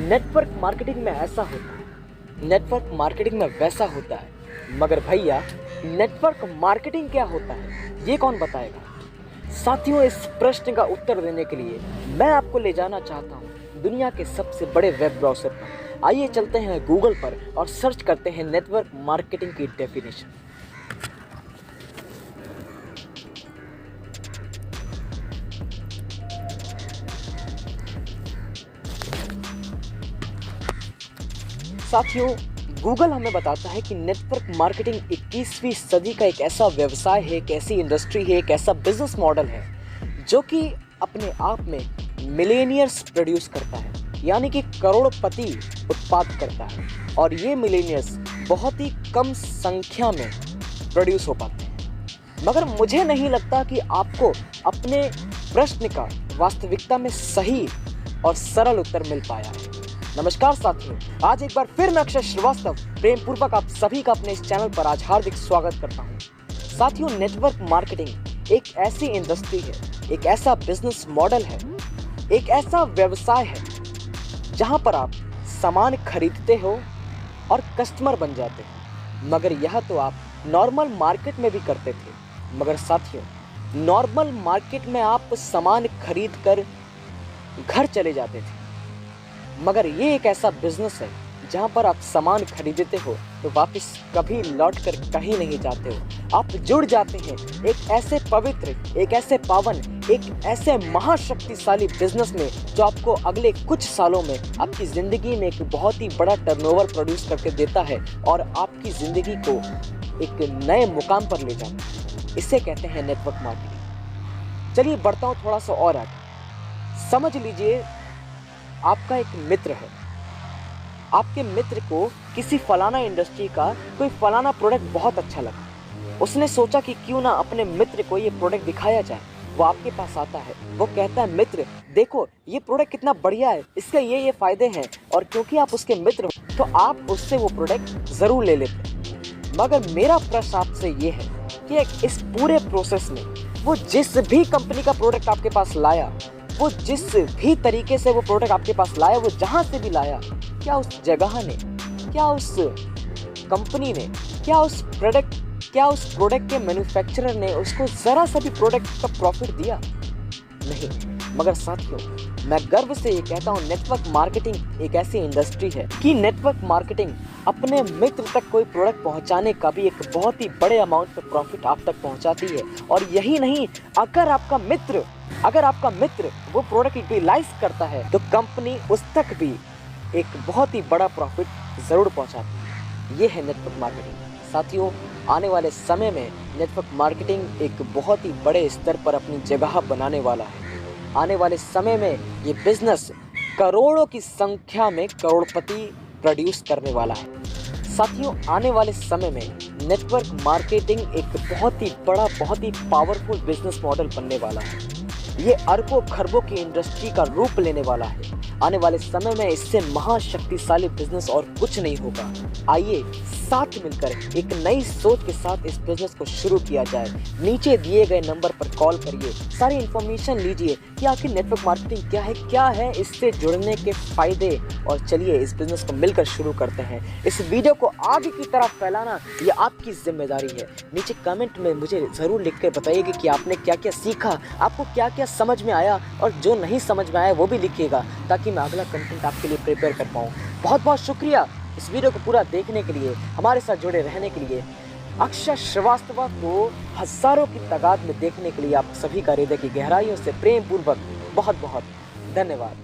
Network marketing में ऐसा होता है, नेटवर्क मार्केटिंग में वैसा होता है, मगर भैया नेटवर्क मार्केटिंग क्या होता है ये कौन बताएगा। साथियों, इस प्रश्न का उत्तर देने के लिए मैं आपको ले जाना चाहता हूँ दुनिया के सबसे बड़े वेब ब्राउज़र पर। आइए चलते हैं गूगल पर और सर्च करते हैं नेटवर्क मार्केटिंग की डेफिनेशन। साथियों, गूगल हमें बताता है कि नेटवर्क मार्केटिंग 21वीं सदी का एक ऐसा व्यवसाय है, एक ऐसी इंडस्ट्री है, एक ऐसा बिजनेस मॉडल है जो कि अपने आप में मिलेनियर्स प्रोड्यूस करता है, यानी कि करोड़पति उत्पाद करता है। और ये मिलेनियर्स बहुत ही कम संख्या में प्रोड्यूस हो पाते हैं। मगर मुझे नहीं लगता कि आपको अपने प्रश्न का वास्तविकता में सही और सरल उत्तर मिल पाया है। नमस्कार साथियों, आज एक बार फिर मैं अक्षय श्रीवास्तव प्रेम पूर्वक आप सभी का अपने इस चैनल पर आज हार्दिक स्वागत करता हूं। साथियों, नेटवर्क मार्केटिंग एक ऐसी इंडस्ट्री है, एक ऐसा बिजनेस मॉडल है, एक ऐसा व्यवसाय है जहां पर आप सामान खरीदते हो और कस्टमर बन जाते हो। मगर यह तो आप नॉर्मल मार्केट में भी करते थे। मगर साथियों, नॉर्मल मार्केट में आप सामान खरीद कर घर चले जाते थे, मगर ये एक ऐसा बिजनेस है जहां पर आप सामान खरीदते हो तो वापस कभी लौट कर कहीं नहीं जाते हो। आप जुड़ जाते हैं एक ऐसे पवित्र, एक ऐसे पावन, एक ऐसे महाशक्तिशाली बिजनेस में जो आपको अगले कुछ सालों में आपकी ज़िंदगी में एक बहुत ही बड़ा टर्नओवर प्रोड्यूस करके देता है और आपकी ज़िंदगी को एक नए मुकाम पर ले जाता है। इसे कहते हैं नेटवर्क मार्केटिंग। चलिए बढ़ता हूँ थोड़ा सा और आगे। समझ लीजिए आपका एक मित्र है, आपके मित्र को किसी फलाना इंडस्ट्री का कोई फलाना प्रोडक्ट बहुत अच्छा लगा। उसने सोचा कि क्यों ना अपने मित्र को ये प्रोडक्ट दिखाया जाए। वो आपके पास आता है, वो कहता है, मित्र देखो ये प्रोडक्ट कितना बढ़िया है, इसके ये फायदे हैं। और क्योंकि आप उसके मित्र हो तो आप उससे वो प्रोडक्ट ज़रूर ले लेते। मगर मेरा प्रश्न आपसे ये है कि इस पूरे प्रोसेस में वो जिस भी कंपनी का प्रोडक्ट आपके पास लाया, वो जिस भी तरीके से वो प्रोडक्ट आपके पास लाया, वो जहाँ से भी लाया, क्या उस जगह ने, क्या उस कंपनी ने, क्या उस प्रोडक्ट के मैन्युफैक्चरर ने उसको ज़रा सा भी प्रोडक्ट का प्रॉफिट दिया? नहीं। मगर साथियों, मैं गर्व से ये कहता हूँ, नेटवर्क मार्केटिंग एक ऐसी इंडस्ट्री है कि नेटवर्क मार्केटिंग अपने मित्र तक कोई प्रोडक्ट पहुँचाने का भी एक बहुत ही बड़े अमाउंट पर प्रॉफिट आप तक पहुँचाती है। और यही नहीं, अगर आपका मित्र वो प्रोडक्ट यूटिलाइज करता है तो कंपनी उस तक भी एक बहुत ही बड़ा प्रॉफिट ज़रूर पहुंचाती है। ये है नेटवर्क मार्केटिंग। साथियों, आने वाले समय में नेटवर्क मार्केटिंग एक बहुत ही बड़े स्तर पर अपनी जगह बनाने वाला है। आने वाले समय में ये बिजनेस करोड़ों की संख्या में करोड़पति प्रोड्यूस करने वाला है। साथियों, आने वाले समय में नेटवर्क मार्केटिंग एक बहुत ही बड़ा, बहुत ही पावरफुल बिजनेस मॉडल बनने वाला है। ये अरबों खरबों की इंडस्ट्री का रूप लेने वाला है। आने वाले समय में इससे महाशक्तिशाली बिजनेस और कुछ नहीं होगा। आइए साथ मिलकर एक नई सोच के साथ इस बिजनेस को शुरू किया जाए। नीचे दिए गए नंबर पर कॉल करिए, सारी इन्फॉर्मेशन लीजिए कि आखिर नेटवर्क मार्केटिंग क्या है, इससे जुड़ने के फायदे, और चलिए इस बिजनेस को मिलकर शुरू करते हैं। इस वीडियो को आगे की तरफ फैलाना ये आपकी जिम्मेदारी है। नीचे कमेंट में मुझे ज़रूर लिख कर बताइएगा कि आपने क्या क्या सीखा, आपको क्या क्या समझ में आया, और जो नहीं समझ में आया वो भी लिखिएगा ताकि मैं अगला कंटेंट आपके लिए प्रिपेयर कर पाऊँ। बहुत बहुत शुक्रिया इस वीडियो को पूरा देखने के लिए, हमारे साथ जुड़े रहने के लिए। अक्षय श्रीवास्तव को हज़ारों की तादाद में देखने के लिए आप सभी का हृदय की गहराइयों से प्रेम पूर्वक बहुत बहुत धन्यवाद।